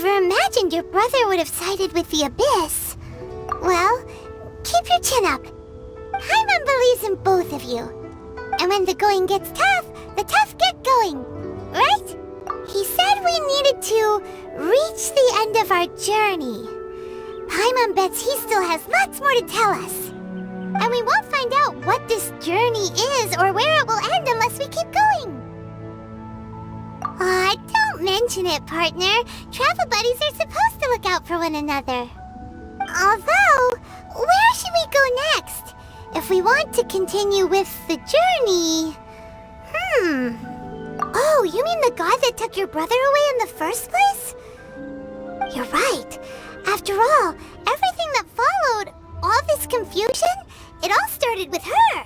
never imagined your brother would have sided with the Abyss. Well, keep your chin up. Paimon believes in both of you. And when the going gets tough, the tough get going, right? He said we needed to reach the end of our journey. Paimon bets he still has lots more to tell us. And we won't find out what this journey is or where it will end unless we keep going. Aw, don't mention it, partner. Travel buddies are supposed to look out for one another. Although, where should we go next? If we want to continue with the journey... Oh, you mean the god that took your brother away in the first place? You're right. After all, everything that followed, all this confusion, it all started with her.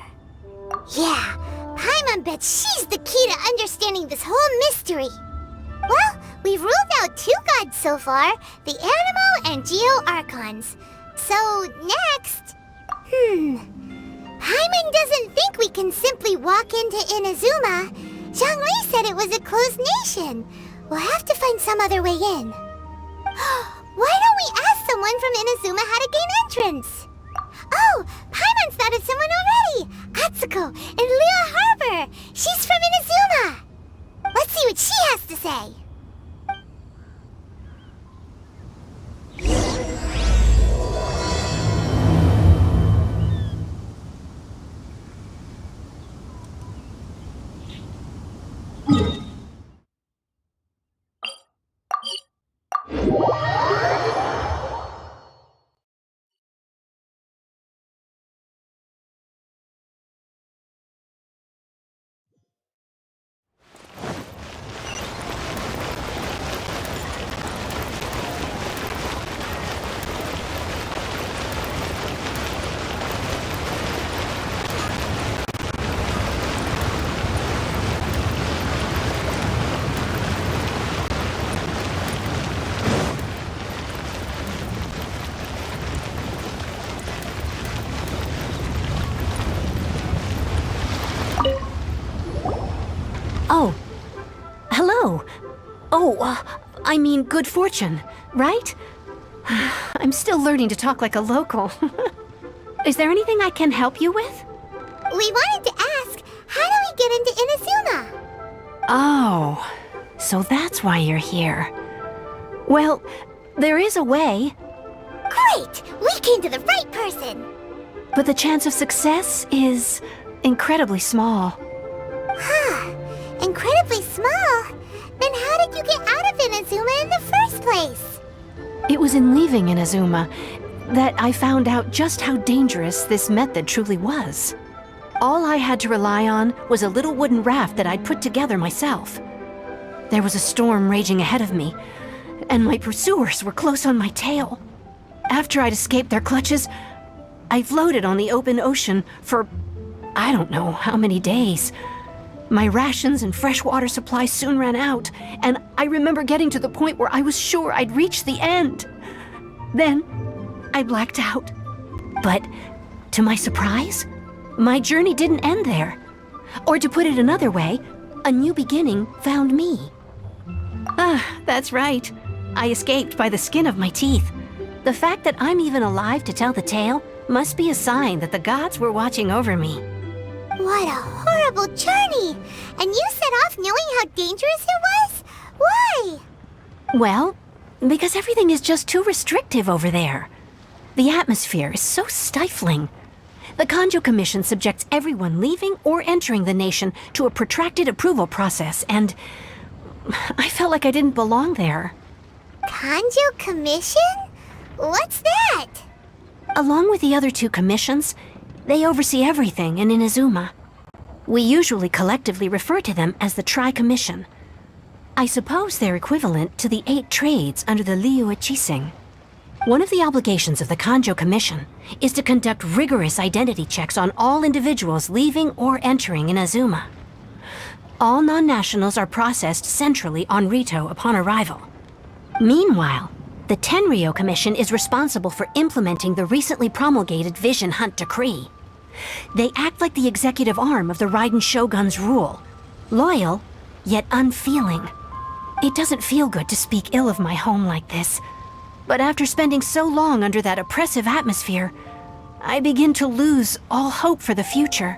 Yeah, Paimon bets she's the key to understanding this whole mystery. Well, we've ruled out 2 gods so far, the Animo and Geo Archons. So, next... Paimon doesn't think we can simply walk into Inazuma. Zhongli said it was a closed nation. We'll have to find some other way in. Why don't we ask someone from Inazuma how to gain entrance? Oh, Paimon's thought of someone already! Atsuko in Liyue Harbor! She's from Inazuma! Let's see what she has to say. Oh. Hello. Oh, I mean good fortune, right? I'm still learning to talk like a local. Is there anything I can help you with? We wanted to ask, how do we get into Inazuma? Oh, so that's why you're here. Well, there is a way. Great! We came to the right person! But the chance of success is incredibly small. Huh. Incredibly small? Then how did you get out of Inazuma in the first place? It was in leaving Inazuma that I found out just how dangerous this method truly was. All I had to rely on was a little wooden raft that I'd put together myself. There was a storm raging ahead of me, and my pursuers were close on my tail. After I'd escaped their clutches, I floated on the open ocean for I don't know how many days. My rations and freshwater supply soon ran out, and I remember getting to the point where I was sure I'd reached the end. Then, I blacked out. But, to my surprise, my journey didn't end there. Or to put it another way, a new beginning found me. That's right. I escaped by the skin of my teeth. The fact that I'm even alive to tell the tale must be a sign that the gods were watching over me. What a horrible journey! And you set off knowing how dangerous it was? Why? Well, because everything is just too restrictive over there. The atmosphere is so stifling. The Kanjo Commission subjects everyone leaving or entering the nation to a protracted approval process, and I felt like I didn't belong there. Kanjo Commission? What's that? Along with the other 2 commissions, they oversee everything in Inazuma. We usually collectively refer to them as the Tri-Commission. I suppose they're equivalent to the 8 trades under the Liyue Chising. One of the obligations of the Kanjo Commission is to conduct rigorous identity checks on all individuals leaving or entering Inazuma. All non-nationals are processed centrally on Rito upon arrival. Meanwhile, the Tenryo Commission is responsible for implementing the recently promulgated Vision Hunt Decree. They act like the executive arm of the Raiden Shogun's rule, loyal, yet unfeeling. It doesn't feel good to speak ill of my home like this, but after spending so long under that oppressive atmosphere, I begin to lose all hope for the future.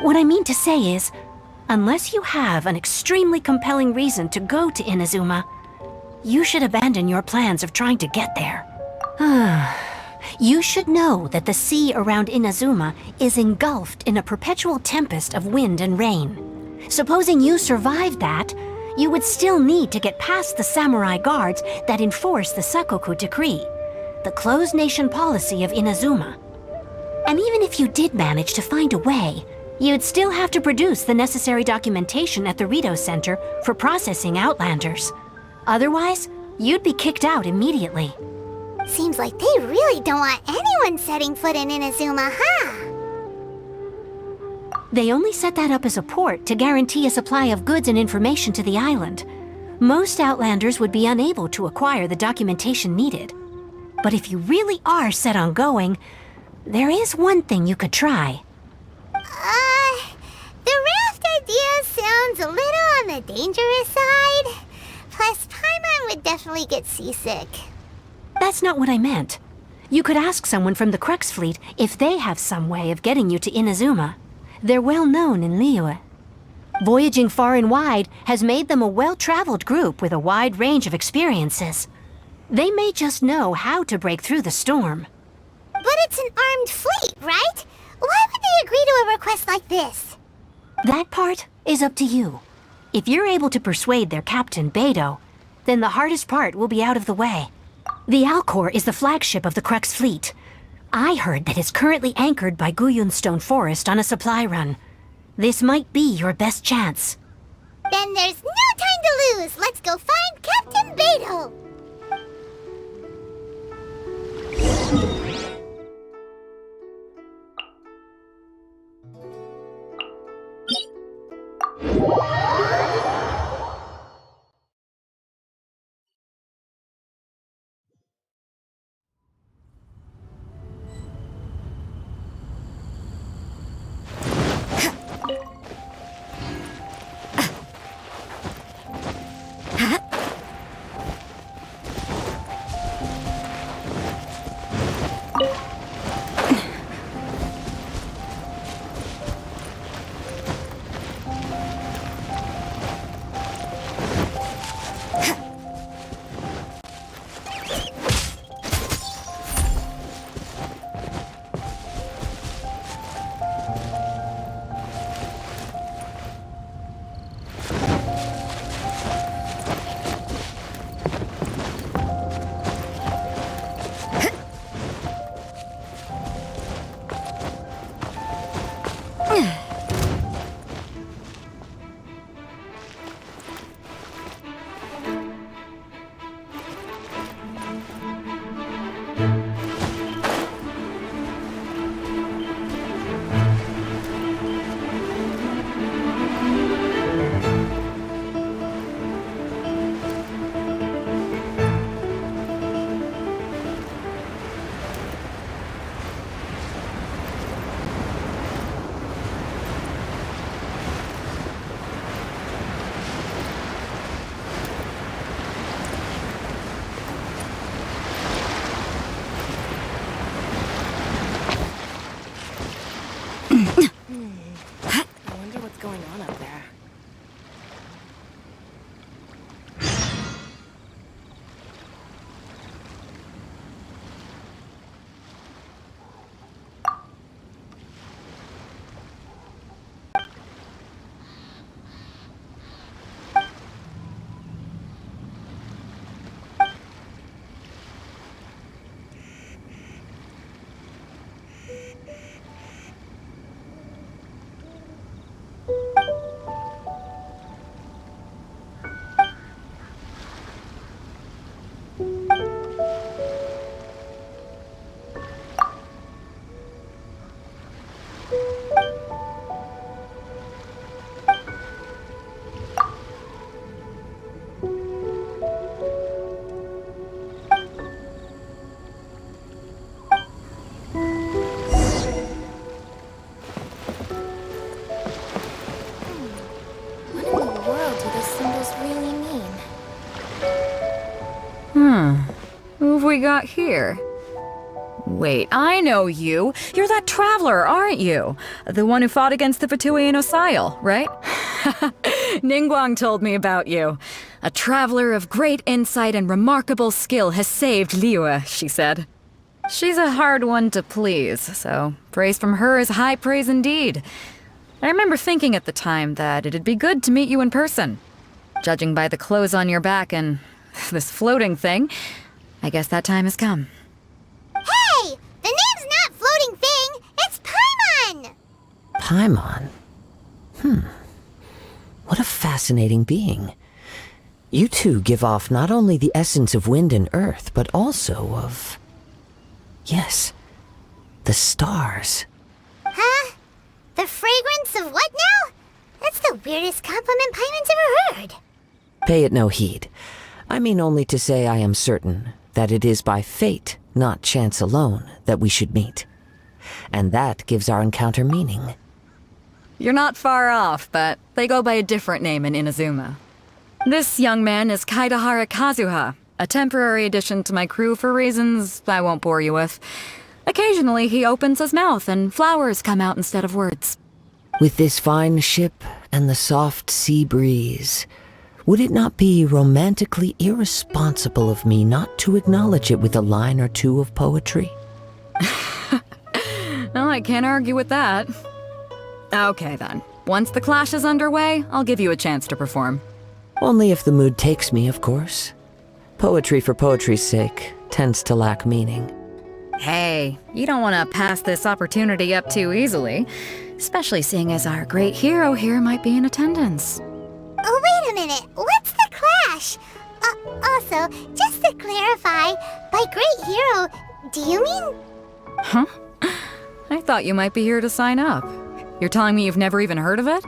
What I mean to say is, unless you have an extremely compelling reason to go to Inazuma, you should abandon your plans of trying to get there. You should know that the sea around Inazuma is engulfed in a perpetual tempest of wind and rain. Supposing you survived that, you would still need to get past the samurai guards that enforce the Sakoku Decree, the closed nation policy of Inazuma. And even if you did manage to find a way, you'd still have to produce the necessary documentation at the Rito Center for processing Outlanders. Otherwise, you'd be kicked out immediately. Seems like they really don't want anyone setting foot in Inazuma, huh? They only set that up as a port to guarantee a supply of goods and information to the island. Most Outlanders would be unable to acquire the documentation needed. But if you really are set on going, there is one thing you could try. The raft idea sounds a little on the dangerous side. Plus, Paimon would definitely get seasick. That's not what I meant. You could ask someone from the Crux fleet if they have some way of getting you to Inazuma. They're well known in Liyue. Voyaging far and wide has made them a well-traveled group with a wide range of experiences. They may just know how to break through the storm. But it's an armed fleet, right? Why would they agree to a request like this? That part is up to you. If you're able to persuade their captain, Beidou, then the hardest part will be out of the way. The Alcor is the flagship of the Crux fleet. I heard that it's currently anchored by Guyunstone Forest on a supply run. This might be your best chance. Then there's no time to lose. Let's go find Captain Beidou. we got here? Wait, I know you. You're that traveler, aren't you? The one who fought against the Fatui and Osail, right? Ningguang told me about you. A traveler of great insight and remarkable skill has saved Liyue, she said. She's a hard one to please, so praise from her is high praise indeed. I remember thinking at the time that it'd be good to meet you in person. Judging by the clothes on your back and this floating thing, I guess that time has come. Hey! The name's not Floating Thing! It's Paimon! Paimon? What a fascinating being. You two give off not only the essence of wind and earth, but also of... yes, the stars. Huh? The fragrance of what now? That's the weirdest compliment Paimon's ever heard. Pay it no heed. I mean only to say I am certain that it is by fate, not chance alone, that we should meet. And that gives our encounter meaning. You're not far off, but they go by a different name in Inazuma. This young man is Kaidahara Kazuha, a temporary addition to my crew for reasons I won't bore you with. Occasionally he opens his mouth and flowers come out instead of words. With this fine ship and the soft sea breeze, would it not be romantically irresponsible of me not to acknowledge it with a line or two of poetry? Well, I can't argue with that. Okay then. Once the clash is underway, I'll give you a chance to perform. Only if the mood takes me, of course. Poetry for poetry's sake tends to lack meaning. Hey, you don't want to pass this opportunity up too easily, especially seeing as our great hero here might be in attendance. Oh, wait a minute. What's the clash? Also, just to clarify, by great hero, do you mean... Huh? I thought you might be here to sign up. You're telling me you've never even heard of it?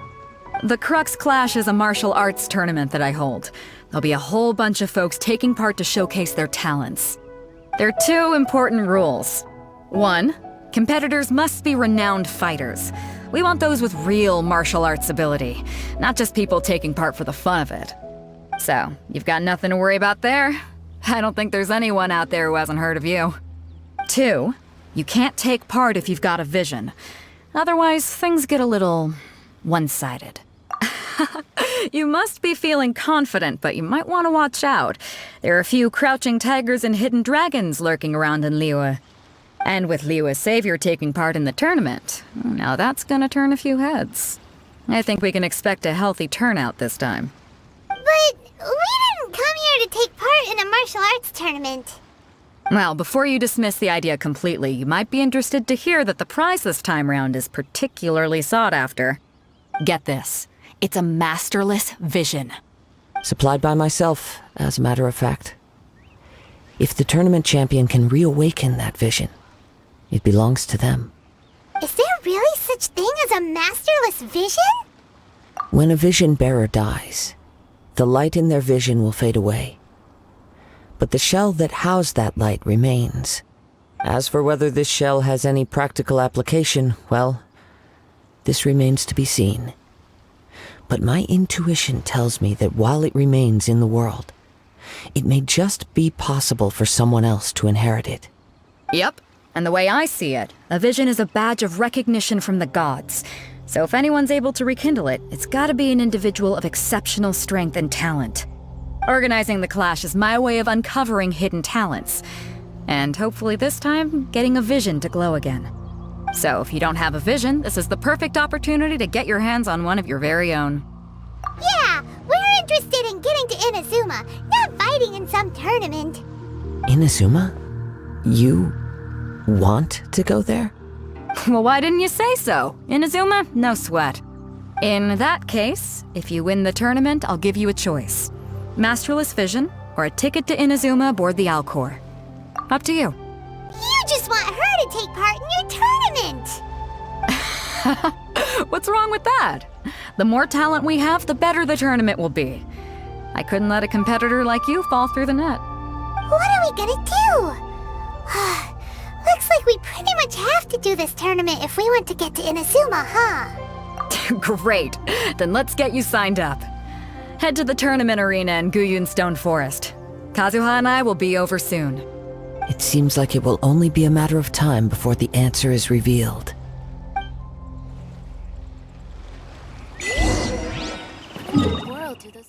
The Crux Clash is a martial arts tournament that I hold. There'll be a whole bunch of folks taking part to showcase their talents. There are two important rules. 1, competitors must be renowned fighters. We want those with real martial arts ability, not just people taking part for the fun of it. So, you've got nothing to worry about there. I don't think there's anyone out there who hasn't heard of you. 2, you can't take part if you've got a vision. Otherwise, things get a little one-sided. You must be feeling confident, but you might want to watch out. There are a few crouching tigers and hidden dragons lurking around in Liyue. And with Liyue's savior taking part in the tournament, now that's gonna turn a few heads. I think we can expect a healthy turnout this time. But we didn't come here to take part in a martial arts tournament. Well, before you dismiss the idea completely, you might be interested to hear that the prize this time round is particularly sought after. Get this. It's a masterless vision. Supplied by myself, as a matter of fact. If the tournament champion can reawaken that vision, it belongs to them. Is there really such thing as a masterless vision? When a vision bearer dies, the light in their vision will fade away. But the shell that housed that light remains. As for whether this shell has any practical application, well, this remains to be seen. But my intuition tells me that while it remains in the world, it may just be possible for someone else to inherit it. Yep, and the way I see it, a vision is a badge of recognition from the gods. So if anyone's able to rekindle it, it's gotta be an individual of exceptional strength and talent. Organizing the clash is my way of uncovering hidden talents. And hopefully this time, getting a vision to glow again. So if you don't have a vision, this is the perfect opportunity to get your hands on one of your very own. Yeah, we're interested in getting to Inazuma, not fighting in some tournament. Inazuma? You want to go there? Well, why didn't you say so? Inazuma? No sweat. In that case, if you win the tournament, I'll give you a choice. Masterless vision, or a ticket to Inazuma aboard the Alcor. Up to you. You just want her to take part in your tournament! What's wrong with that? The more talent we have, the better the tournament will be. I couldn't let a competitor like you fall through the net. What are we gonna do? Looks like we pretty much have to do this tournament if we want to get to Inazuma, huh? Great. Then let's get you signed up. Head to the tournament arena in Guyun Stone Forest. Kazuha and I will be over soon. It seems like it will only be a matter of time before the answer is revealed. World to the